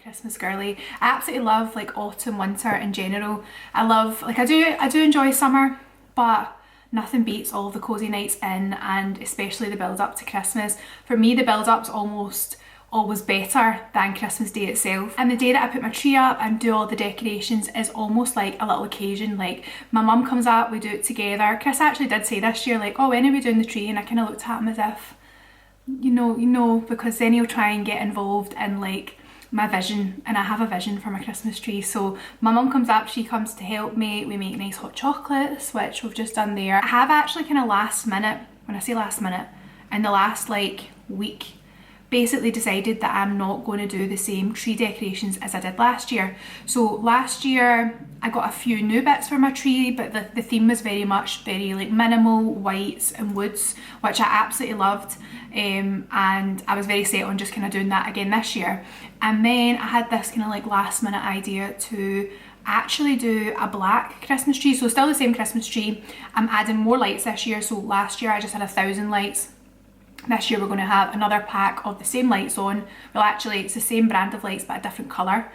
Christmas girly. I absolutely love like autumn, winter in general. I love, like I do enjoy summer, but nothing beats all the cozy nights in, and especially the build up to Christmas. For me, the build up's almost always better than Christmas Day itself. And the day that I put my tree up and do all the decorations is almost like a little occasion. Like my mum comes up, we do it together. Chris actually did say this year like, oh, when are we doing the tree? And I kind of looked at him as if, you know, because then he'll try and get involved in like my vision, and I have a vision for my Christmas tree. So my mum comes up, she comes to help me, we make nice hot chocolates, which we've just done there. I have actually kind of last minute, when I say last minute, in the last like week, basically decided that I'm not going to do the same tree decorations as I did last year. So last year I got a few new bits for my tree, but the theme was very like minimal whites and woods, which I absolutely loved, and I was very set on just kind of doing that again this year. And then I had this kind of like last minute idea to actually do a black Christmas tree. So still the same Christmas tree, I'm adding more lights this year. So last year I just had 1,000 lights. This year we're going to have another pack of the same lights on. Well, actually it's the same brand of lights but a different colour,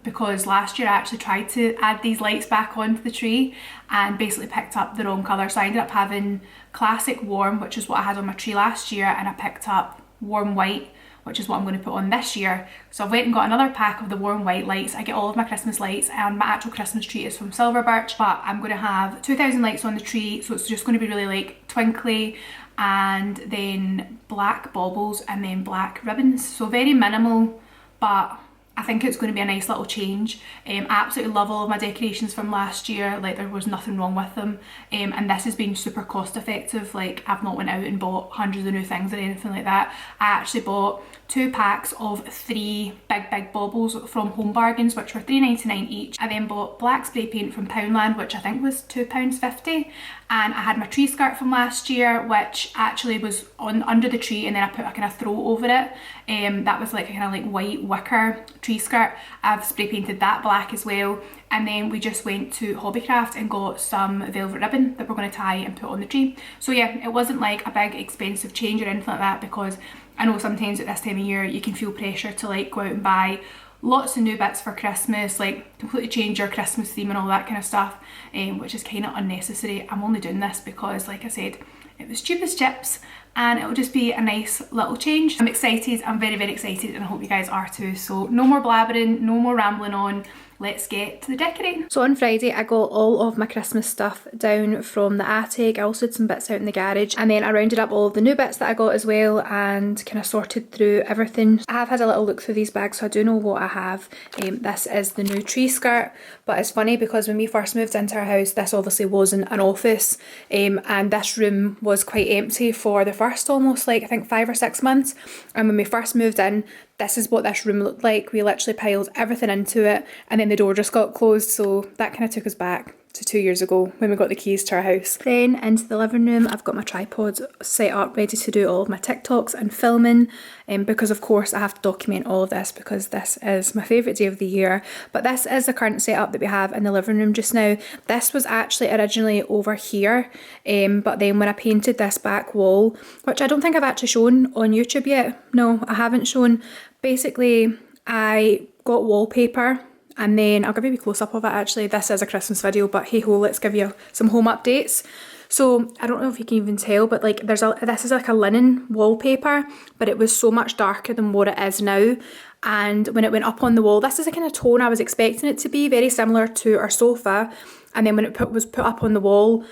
because last year I actually tried to add these lights back onto the tree and basically picked up the wrong colour. So I ended up having classic warm, which is what I had on my tree last year, and I picked up warm white, which is what I'm going to put on this year. So I've went and got another pack of the warm white lights. I get all of my Christmas lights, and my actual Christmas tree is from Silver Birch, but I'm going to have 2,000 lights on the tree, so it's just going to be really like twinkly, and then black baubles and then black ribbons. So very minimal, but I think it's going to be a nice little change. I absolutely love all of my decorations from last year, like there was nothing wrong with them, and this has been super cost effective. Like I've not went out and bought hundreds of new things or anything like that. I actually bought 2 packs of 3 big baubles from Home Bargains, which were £3.99 each. I then bought black spray paint from Poundland, which I think was £2.50, and I had my tree skirt from last year, which actually was on under the tree, and then I put a kind of throw over it. That was like a kind of like white wicker tree skirt. I've spray painted that black as well. And then we just went to Hobbycraft and got some velvet ribbon that we're going to tie and put on the tree. So yeah, it wasn't like a big expensive change or anything like that, because I know sometimes at this time of year you can feel pressure to like go out and buy lots of new bits for Christmas, like completely change your Christmas theme and all that kind of stuff, which is kind of unnecessary. I'm only doing this because, like I said, it was cheap as chips, and it'll just be a nice little change. I'm excited, I'm very excited, and I hope you guys are too. So no more blabbering, no more rambling on. Let's get to the decorating. So on Friday I got all of my Christmas stuff down from the attic. I also had some bits out in the garage, and then I rounded up all of the new bits that I got as well and kind of sorted through everything. I have had a little look through these bags, so I do know what I have. This is the new tree skirt, but it's funny because when we first moved into our house, this obviously wasn't an office, and this room was quite empty for the first almost like I think 5 or 6 months. And when we first moved in, this is what this room looked like. We literally piled everything into it, and then the door just got closed, so that kind of took us back to 2 years ago when we got the keys to our house. Then into the living room, I've got my tripod set up ready to do all of my TikToks and filming, because of course I have to document all of this because this is my favourite day of the year. But this is the current setup that we have in the living room just now. This was actually originally over here, but then when I painted this back wall, which I don't think I've actually shown on YouTube yet, no I haven't shown, basically I got wallpaper. And then I'll give you a close-up of it actually. This is a Christmas video, but hey ho, let's give you some home updates. So I don't know if you can even tell, but like this is like a linen wallpaper, but it was so much darker than what it is now. And when it went up on the wall, this is the kind of tone I was expecting it to be, very similar to our sofa. And then when it was put up on the wall,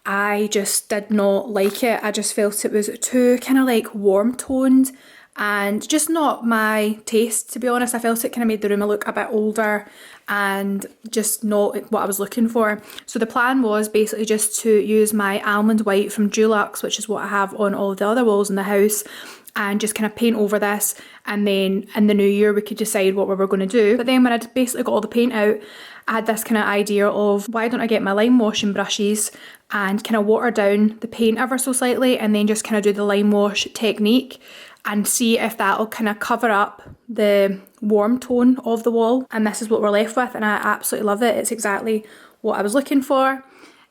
I just did not like it. I just felt it was too kind of like warm toned, and just not my taste, to be honest. I felt it kind of made the room look a bit older and just not what I was looking for. So the plan was basically just to use my almond white from Dulux, which is what I have on all the other walls in the house, and just kind of paint over this, and then in the new year we could decide what we were going to do. But then when I'd basically got all the paint out, I had this kind of idea of why don't I get my lime washing brushes and kind of water down the paint ever so slightly, and then just kind of do the lime wash technique and see if that'll kind of cover up the warm tone of the wall. And this is what we're left with, and I absolutely love it. It's exactly what I was looking for.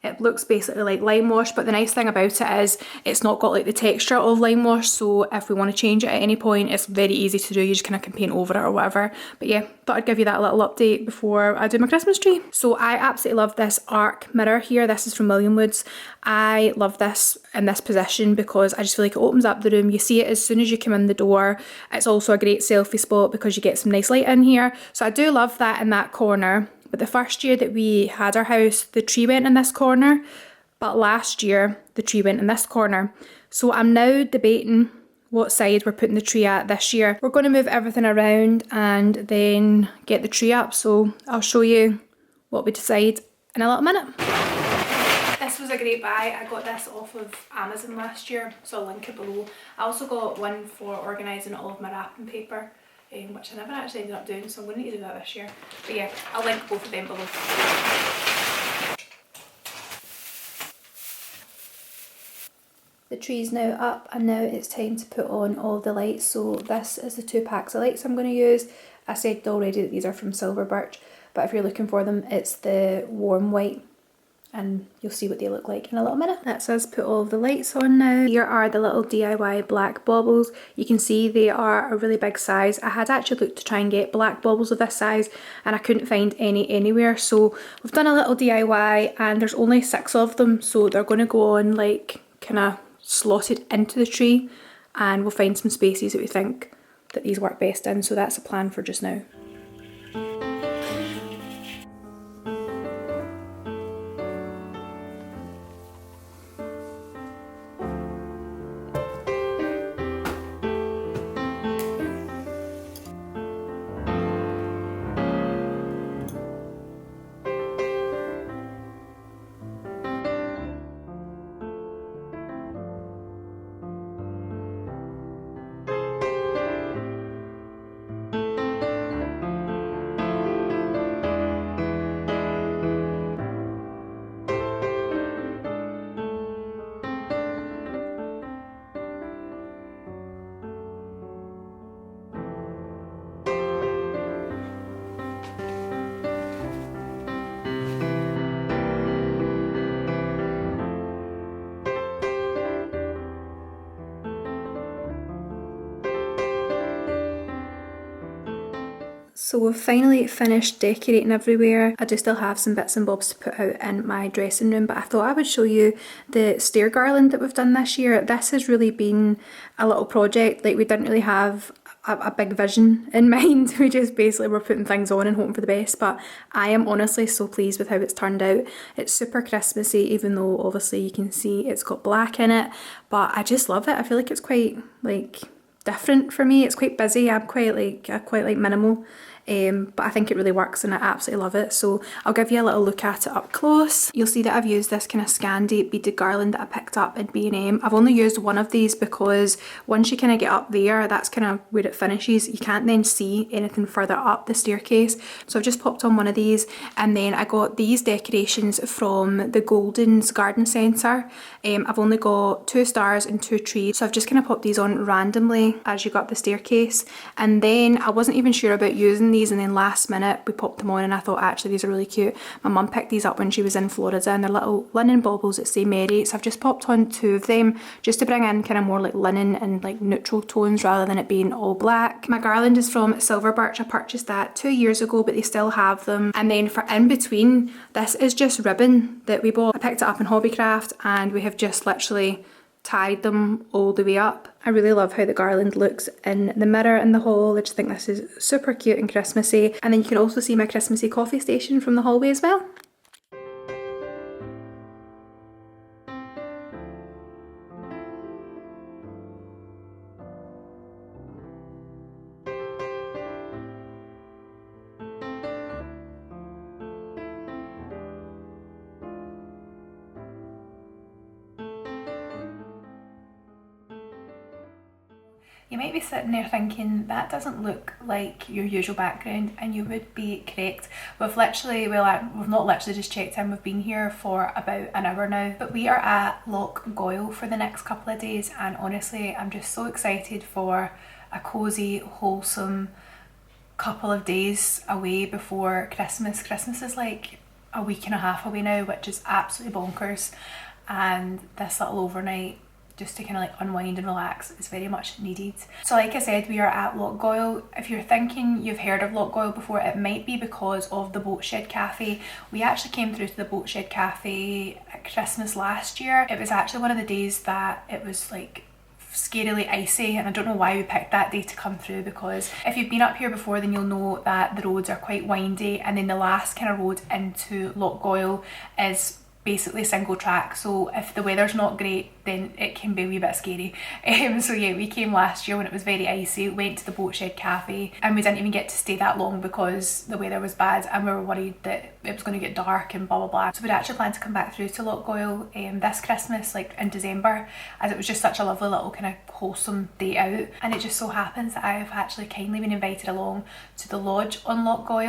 It looks basically like lime wash, but the nice thing about it is it's not got like the texture of lime wash, so if we want to change it at any point, it's very easy to do. You just kind of can paint over it or whatever. But yeah, thought I'd give you that little update before I do my Christmas tree. So I absolutely love this arc mirror here. This is from William Woods. I love this in this position because I just feel like it opens up the room. You see it as soon as you come in the door. It's also a great selfie spot because you get some nice light in here. So I do love that in that corner. But the first year that we had our house, the tree went in this corner. But last year, the tree went in this corner. So I'm now debating what side we're putting the tree at this year. We're going to move everything around and then get the tree up. So I'll show you what we decide in a little minute. This was a great buy. I got this off of Amazon last year, so I'll link it below. I also got one for organising all of my wrapping paper, which I never actually ended up doing, so I'm going to need to do that this year. But yeah, I'll link both of them below. The tree's now up and now it's time to put on all the lights. So this is the 2 packs of lights I'm going to use. I said already that these are from Silver Birch, but if you're looking for them, it's the warm white, and you'll see what they look like in a little minute. That's us put all of the lights on now. Here are the little DIY black baubles. You can see they are a really big size. I had actually looked to try and get black baubles of this size and I couldn't find any anywhere. So we've done a little DIY and there's only 6 of them. So they're going to go on like kind of slotted into the tree, and we'll find some spaces that we think that these work best in. So that's a plan for just now. So we've finally finished decorating everywhere. I do still have some bits and bobs to put out in my dressing room, but I thought I would show you the stair garland that we've done this year. This has really been a little project. Like, we didn't really have a big vision in mind. We just basically were putting things on and hoping for the best, but I am honestly so pleased with how it's turned out. It's super Christmassy, even though obviously you can see it's got black in it, but I just love it. I feel like it's quite like different for me. It's quite busy. I quite like minimal. But I think it really works and I absolutely love it. So I'll give you a little look at it up close. You'll see that I've used this kind of Scandi beaded garland that I picked up in B&M. I've only used one of these because once you kind of get up there, that's kind of where it finishes. You can't then see anything further up the staircase. So I've just popped on one of these, and then I got these decorations from the Golden's Garden Centre. I've only got 2 stars and 2 trees, so I've just kind of popped these on randomly as you go up the staircase. And then I wasn't even sure about using these, and then last minute we popped them on and I thought actually these are really cute. My mum picked these up when she was in Florida and they're little linen baubles that say Merry, so I've just popped on 2 of them just to bring in kind of more like linen and like neutral tones rather than it being all black. My garland is from Silver Birch. I purchased that 2 years ago, but they still have them. And then for in between, this is just ribbon that we bought. I picked it up in Hobbycraft and we have just literally tied them all the way up. I really love how the garland looks in the mirror in the hall. I just think this is super cute and Christmassy. And then you can also see my Christmassy coffee station from the hallway as well. You might be sitting there thinking that doesn't look like your usual background, and you would be correct. We've not literally just checked in, we've been here for about an hour now, but we are at Lock Goy for the next couple of days, and honestly I'm just so excited for a cosy, wholesome couple of days away before Christmas. Christmas is like a week and a half away now, which is absolutely bonkers. And this little overnight just to kind of like unwind and relax is very much needed. So like I said, we are at Lock Goy. If you're thinking you've heard of Lock Goy before, it might be because of the Boat Shed Cafe. We actually came through to the Boat Shed Cafe at Christmas last year. It was actually one of the days that it was like scarily icy, and I don't know why we picked that day to come through, because if you've been up here before then you'll know that the roads are quite windy, and then the last kind of road into Lock Goy is basically single track, so if the weather's not great then it can be a wee bit scary. So yeah, we came last year when it was very icy, went to the Boat Shed Cafe, and we didn't even get to stay that long because the weather was bad and we were worried that it was going to get dark and blah blah blah. So we'd actually planned to come back through to Lock Goy this Christmas, like in December, as it was just such a lovely little kind of wholesome day out. And it just so happens that I've actually kindly been invited along to the lodge on Lock Goy.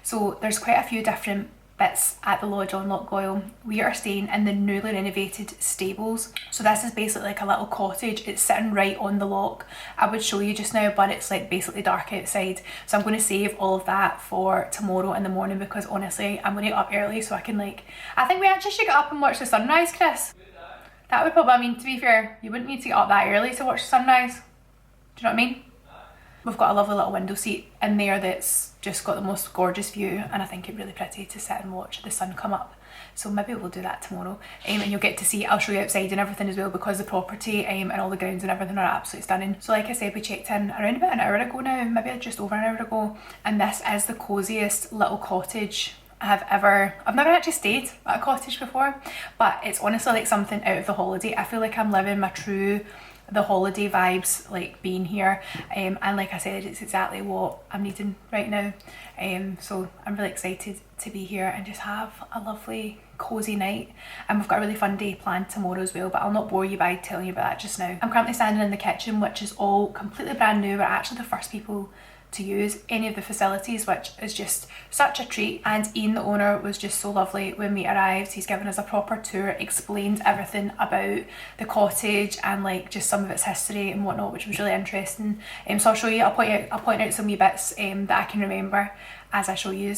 So there's quite a few different bits at the lodge on Lock Goy. We are staying in the newly renovated stables. So this is basically like a little cottage. It's sitting right on the lock. I would show you just now, but it's like basically dark outside. So I'm going to save all of that for tomorrow in the morning, because honestly I'm going to get up early so I can like, I think we actually should get up and watch the sunrise, Chris. That would probably, I mean, to be fair, you wouldn't need to get up that early to watch the sunrise. Do you know what I mean? We've got a lovely little window seat in there that's just got the most gorgeous view, and I think it's really pretty to sit and watch the sun come up. So maybe we'll do that tomorrow, and you'll get to see, I'll show you outside and everything as well, because the property and all the grounds and everything are absolutely stunning. So like I said, we checked in around about an hour ago now, maybe just over an hour ago, and this is the coziest little cottage I've never actually stayed at a cottage before, but it's honestly like something out of the holiday. I feel like I'm living my true the holiday vibes, like being here, and like I said, it's exactly what I'm needing right now. So I'm really excited to be here and just have a lovely cozy night, and we've got a really fun day planned tomorrow as well, but I'll not bore you by telling you about that just now. I'm currently standing in the kitchen, which is all completely brand new. We're actually the first people to use any of the facilities, which is just such a treat. And Ian, the owner, was just so lovely when we arrived. He's given us a proper tour, explained everything about the cottage and like just some of its history and whatnot, which was really interesting. So I'll show you, I'll point out some wee bits that I can remember as I show you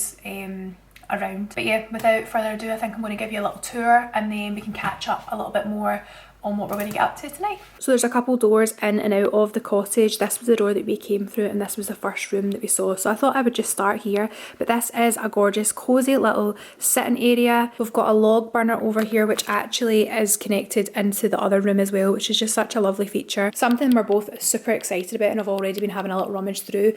around. But yeah, without further ado, I think I'm going to give you a little tour, and then we can catch up a little bit more on what we're going to get up to tonight. So there's a couple doors in and out of the cottage. This was the door that we came through, and this was the first room that we saw. So I thought I would just start here, but this is a gorgeous cozy little sitting area. We've got a log burner over here, which actually is connected into the other room as well, which is just such a lovely feature. Something we're both super excited about, and I've already been having a little rummage through.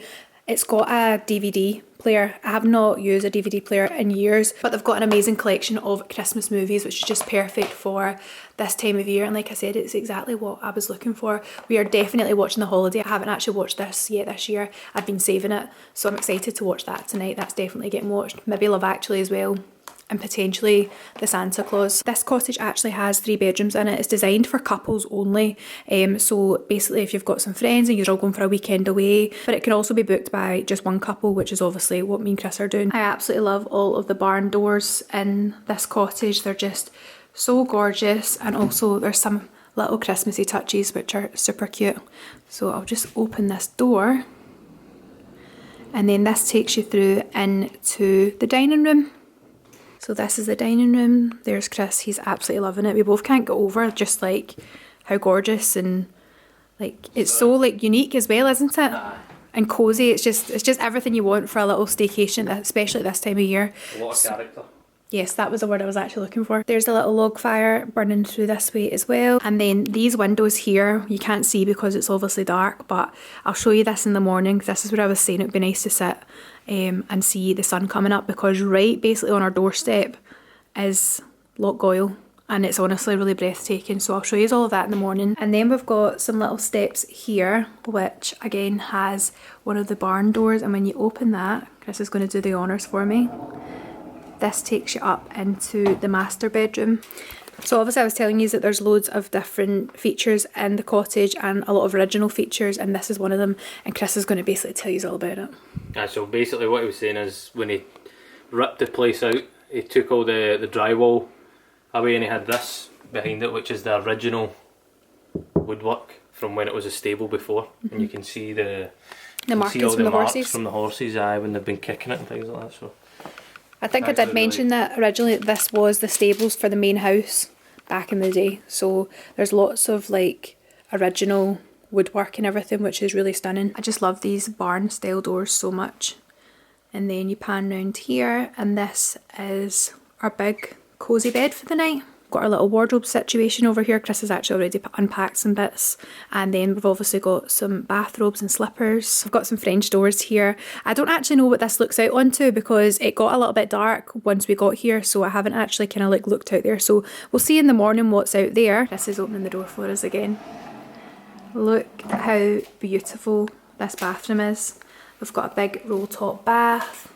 It's got a DVD player. I have not used a DVD player in years, but they've got an amazing collection of Christmas movies, which is just perfect for this time of year. And like I said, it's exactly what I was looking for. We are definitely watching The Holiday. I haven't actually watched this yet this year. I've been saving it, so I'm excited to watch that tonight. That's definitely getting watched. Maybe Love Actually as well, and potentially the Santa Claus. This cottage actually has 3 bedrooms in it. It's designed for couples only, so basically if you've got some friends and you're all going for a weekend away, but it can also be booked by just one couple, which is obviously what me and Chris are doing. I absolutely love all of the barn doors in this cottage. They're just so gorgeous, and also there's some little Christmassy touches which are super cute. So I'll just open this door, and then this takes you through into the dining room. So this is the dining room. There's Chris, he's absolutely loving it. We both can't get over just like how gorgeous and like it's so like unique as well, isn't it? And cozy. It's just everything you want for a little staycation, especially this time of year. A lot of character. Yes, that was the word I was actually looking for. There's a little log fire burning through this way as well. And then these windows here, you can't see because it's obviously dark, but I'll show you this in the morning. This is where I was saying it would be nice to sit and see the sun coming up, because right basically on our doorstep is Lock Goy, and it's honestly really breathtaking. So I'll show you all of that in the morning. And then we've got some little steps here, which again has one of the barn doors, and when you open that, Chris is going to do the honours for me. This takes you up into the master bedroom. So obviously I was telling you that there's loads of different features in the cottage and a lot of original features, and this is one of them, and Chris is going to basically tell you all about it. So basically what he was saying is when he ripped the place out, he took all the drywall away, and he had this behind it, which is the original woodwork from when it was a stable before. And you can see the markings from the horses. From the horses, when they've been kicking it and things like that. So I think I did mention that originally this was the stables for the main house back in the day. So there's lots of like original woodwork and everything, which is really stunning. I just love these barn style doors so much. And then you pan round here, and this is our big cosy bed for the night. Got our little wardrobe situation over here. Chris has actually already unpacked some bits, and then we've obviously got some bathrobes and slippers. I've got some French doors here. I don't actually know what this looks out onto because it got a little bit dark once we got here, so I haven't actually kind of like looked out there, so we'll see in the morning what's out there. Chris is opening the door for us again. Look how beautiful this bathroom is. We've got a big roll top bath,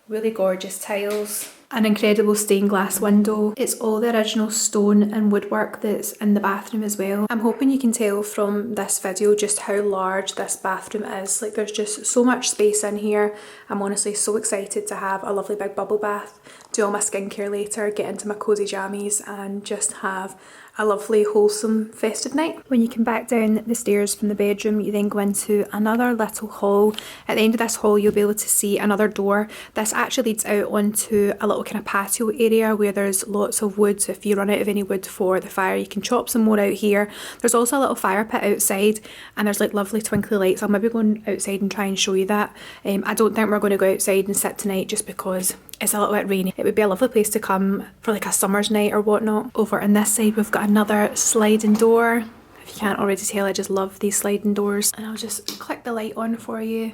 really gorgeous tiles, an incredible stained glass window. It's all the original stone and woodwork that's in the bathroom as well. I'm hoping you can tell from this video just how large this bathroom is. Like, there's just so much space in here. I'm honestly so excited to have a lovely big bubble bath, do all my skincare later, get into my cozy jammies and just have a lovely wholesome festive night. When you come back down the stairs from the bedroom, you then go into another little hall. At the end of this hall you'll be able to see another door. This actually leads out onto a little kind of patio area where there's lots of wood, so if you run out of any wood for the fire you can chop some more out here. There's also a little fire pit outside, and there's like lovely twinkly lights. I'll maybe go outside and try and show you that. I don't think we're going to go outside and sit tonight just because it's a little bit rainy. It would be a lovely place to come for like a summer's night or whatnot. Over on this side we've got another sliding door. If you can't already tell, I just love these sliding doors. And I'll just click the light on for you.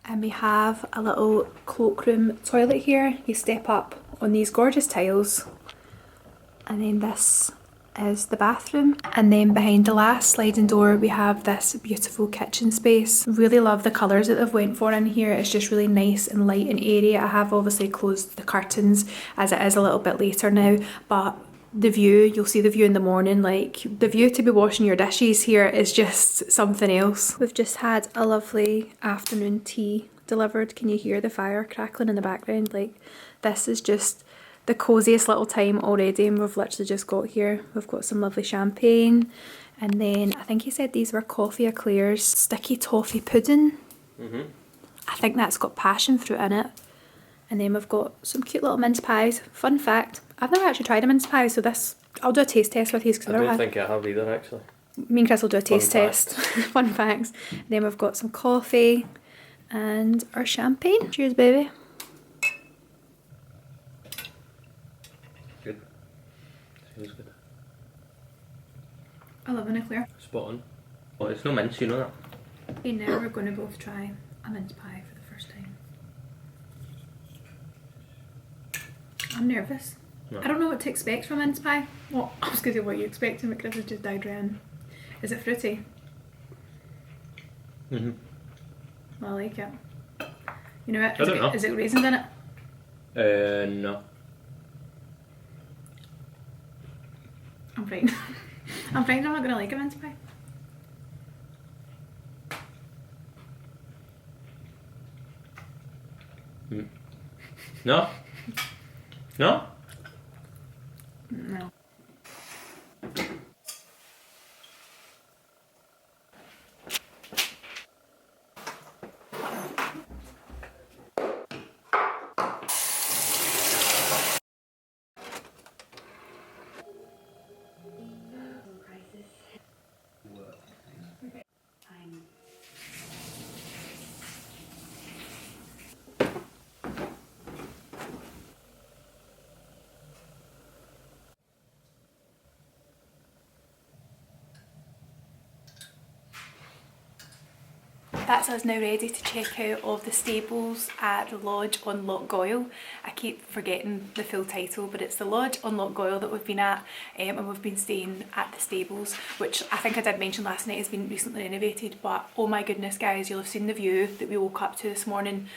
And we have a little cloakroom toilet here. You step up on these gorgeous tiles. And then this is the bathroom, and then behind the last sliding door we have this beautiful kitchen space. Really love the colours that they've went for in here. It's just really nice and light and airy. I have obviously closed the curtains as it is a little bit later now, but the view, you'll see the view in the morning, like the view to be washing your dishes here is just something else. We've just had a lovely afternoon tea delivered. Can you hear the fire crackling in the background? Like, this is just the coziest little time already, and we've literally just got here. We've got some lovely champagne, and then I think he said these were coffee eclairs, sticky toffee pudding. I think that's got passion fruit in it. And then we've got some cute little mince pies. Fun fact, I've never actually tried a mince pie, so this, I'll do a taste test with you. I don't think I have either actually. Me and Chris will do a taste test. Fun facts. And then we've got some coffee and our champagne. Cheers, baby. Good. Feels good. I love an eclair. Spot on. Oh, it's no mince, you know that. Okay, now we're going to both try a mince pie for the first time. I'm nervous. No. I don't know what to expect from a mince pie. Well, I was going to say what you expecting, but Chris has just died ran. Is it fruity? Well, I like it. You know what? Is it raisins in it? No. I'm frightened. I'm frightened I'm not going to like a mince pie. No? No? No. That's us now ready to check out of the stables at the lodge on Lock Goy. I keep forgetting the full title, but it's the lodge on Lock Goy that we've been at, and we've been staying at the stables, which I think I did mention last night has been recently renovated. But oh my goodness guys, you'll have seen the view that we woke up to this morning.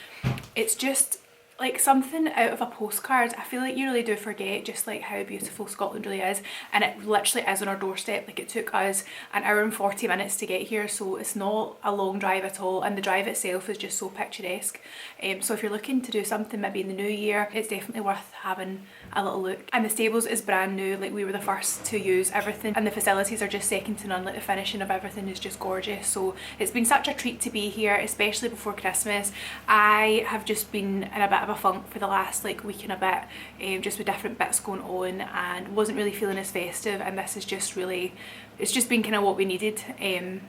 It's just like something out of a postcard. I feel like you really do forget just like how beautiful Scotland really is, and it literally is on our doorstep. Like, it took us an hour and 40 minutes to get here, so it's not a long drive at all, and the drive itself is just so picturesque. So if you're looking to do something maybe in the new year, it's definitely worth having a little look. And the stables is brand new, like we were the first to use everything, and the facilities are just second to none. Like, the finishing of everything is just gorgeous, so it's been such a treat to be here, especially before Christmas. I have just been in a bit of of a funk for the last like week and a bit, just with different bits going on, and wasn't really feeling as festive, and this is just really, it's just been kind of what we needed.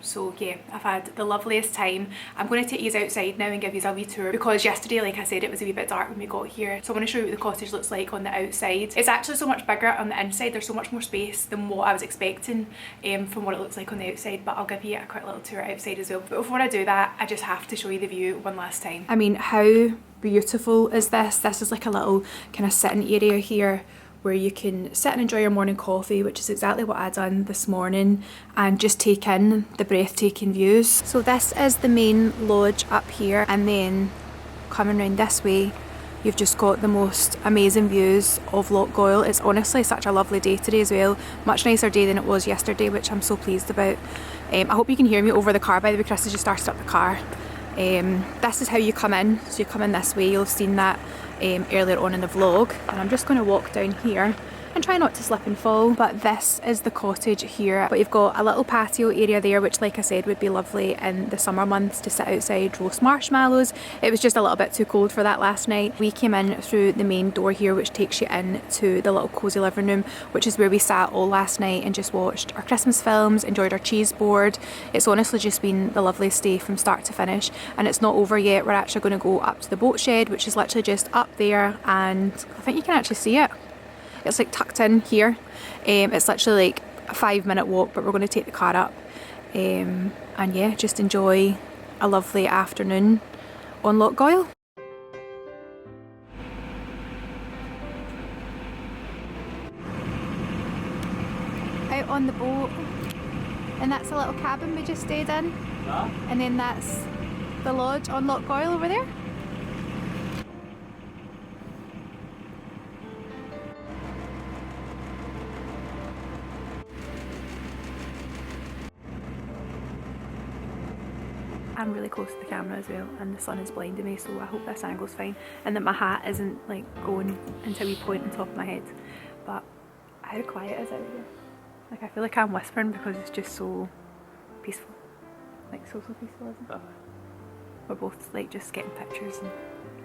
So yeah, I've had the loveliest time. I'm going to take you outside now and give you a wee tour, because yesterday, like I said, it was a wee bit dark when we got here. So I want to show you what the cottage looks like on the outside. It's actually so much bigger on the inside. There's so much more space than what I was expecting from what it looks like on the outside, but I'll give you a quick little tour outside as well. But before I do that, I just have to show you the view one last time. I mean, how beautiful is this? This is like a little kind of sitting area here where you can sit and enjoy your morning coffee, which is exactly what I done this morning, and just take in the breathtaking views. So this is the main lodge up here, and then coming around this way you've just got the most amazing views of Lock Goy. It's honestly such a lovely day today as well, much nicer day than it was yesterday, which I'm so pleased about. I hope you can hear me over the car, by the way. Chris has just started up the car. This is how you come in, so you come in this way. You'll have seen that earlier on in the vlog, and I'm just going to walk down here and try not to slip and fall. But this is the cottage here, but you've got a little patio area there, which like I said would be lovely in the summer months to sit outside, roast marshmallows. It was just a little bit too cold for that last night. We came in through the main door here, which takes you in to the little cosy living room, which is where we sat all last night and just watched our Christmas films, enjoyed our cheese board. It's honestly just been the loveliest day from start to finish, and it's not over yet. We're actually going to go up to the boat shed, which is literally just up there, and I think you can actually see it. It's like tucked in here. It's literally like a 5-minute walk, but we're going to take the car up, and yeah, just enjoy a lovely afternoon on Lock Goy. Out on the boat, and that's a little cabin we just stayed in, and then that's the lodge on Lock Goy over there. I'm really close to the camera as well, and the sun is blinding me, so I hope this angle's fine and that my hat isn't like going into a wee point on top of my head. But how quiet is it out here? Like, I feel like I'm whispering because it's just so peaceful. Like so peaceful, isn't it? We're both like just getting pictures and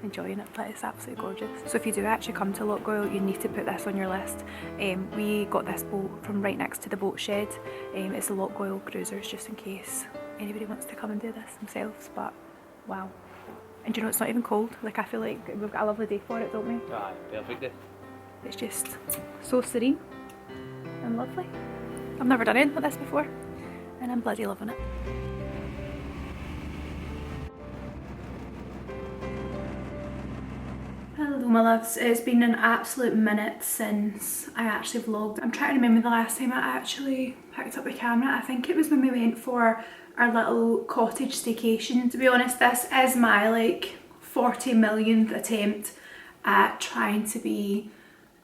enjoying it, but it's absolutely gorgeous. So if you do actually come to Lock Goy, you need to put this on your list. We got this boat from right next to the boat shed. It's the Lock Goy Cruisers, just in case anybody wants to come and do this themselves. But wow, and you know, it's not even cold. Like, I feel like we've got a lovely day for it, don't we? Aye, perfect day. It's just so serene and lovely. I've never done anything like this before, and I'm bloody loving it. Hello my loves, it's been an absolute minute since I actually vlogged. I'm trying to remember the last time I actually picked up a camera. I think it was when we went for our little cottage staycation. To be honest, this is my like 40 millionth attempt at trying to be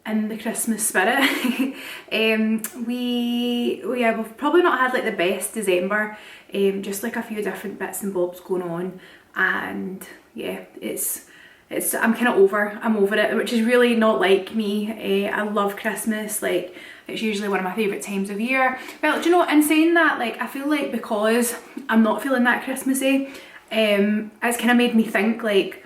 in the Christmas spirit. We've probably not had like the best December, just like a few different bits and bobs going on, and yeah, I'm kind of I'm over it, which is really not like me. I love Christmas, like it's usually one of my favourite times of year. Well, do you know, in saying that, like I feel like because I'm not feeling that Christmassy, it's kind of made me think like,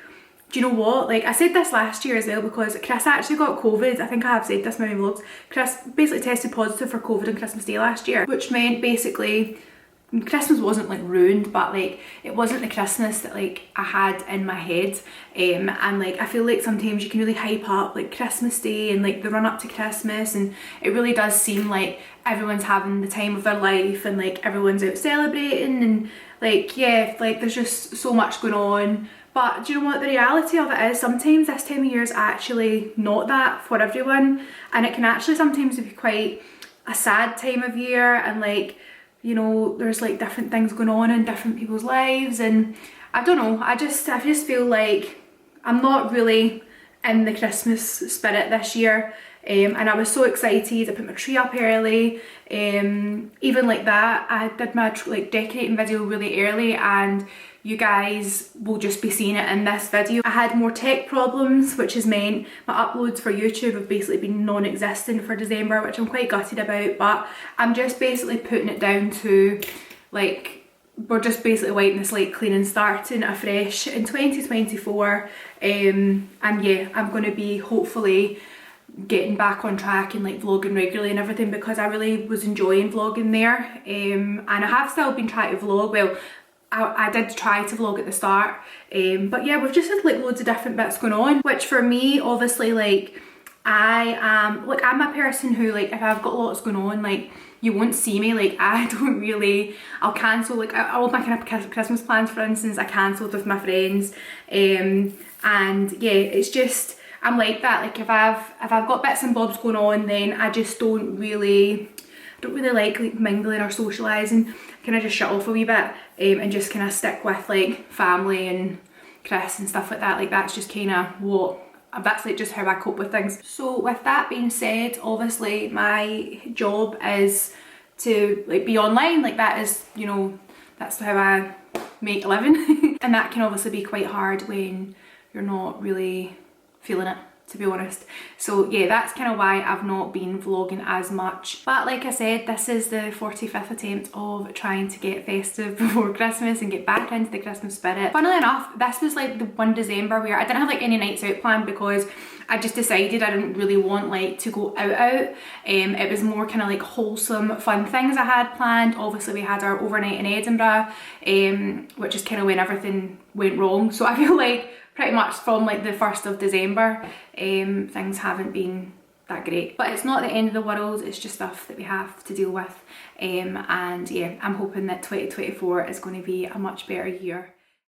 do you know what, like I said this last year as well, because Chris actually got COVID. I think I have said this in my vlogs. Chris basically tested positive for COVID on Christmas Day last year, which meant basically Christmas wasn't like ruined, but like it wasn't the Christmas that like I had in my head, and like I feel like sometimes you can really hype up like Christmas Day and like the run up to Christmas, and it really does seem like everyone's having the time of their life and like everyone's out celebrating, and like yeah, like there's just so much going on. But do you know what, the reality of it is sometimes this time of year is actually not that for everyone, and it can actually sometimes be quite a sad time of year, and like, you know, there's like different things going on in different people's lives, and I don't know, I just feel like I'm not really in the Christmas spirit this year, and I was so excited. I put my tree up early, even like that. I did my like decorating video really early, and you guys will just be seeing it in this video. I had more tech problems, which has meant my uploads for YouTube have basically been non-existent for December, which I'm quite gutted about, but I'm just basically putting it down to like we're just basically wiping the slate clean and starting afresh in 2024. And yeah, I'm going to be hopefully getting back on track and like vlogging regularly and everything, because I really was enjoying vlogging there. And I have still been trying to vlog. Well, I did try to vlog at the start, but yeah, we've just had like loads of different bits going on, which for me, obviously, like I'm a person who, like, if I've got lots going on, like, you won't see me. Like, I don't really, I'll cancel, like, all my kind of Christmas plans, for instance, I cancelled with my friends, and yeah, it's just, I'm like that. Like, if I've got bits and bobs going on, then I just don't really like mingling or socialising. Kind of just shut off a wee bit, and just kind of stick with like family and Chris and stuff like that. Like, that's just kind of that's like just how I cope with things. So with that being said, obviously my job is to like be online. Like, that is, you know, that's how I make a living. And that can obviously be quite hard when you're not really feeling it, to be honest. So yeah, that's kind of why I've not been vlogging as much. But like I said, this is the 45th attempt of trying to get festive before Christmas and get back into the Christmas spirit. Funnily enough, this was like the one December where I didn't have like any nights out planned, because I just decided I didn't really want like to go out. It was more kind of like wholesome, fun things I had planned. Obviously we had our overnight in Edinburgh, which is kind of when everything went wrong. So I feel like pretty much from like the 1st of December, things haven't been that great. But it's not the end of the world, it's just stuff that we have to deal with. And yeah, I'm hoping that 2024 is going to be a much better year.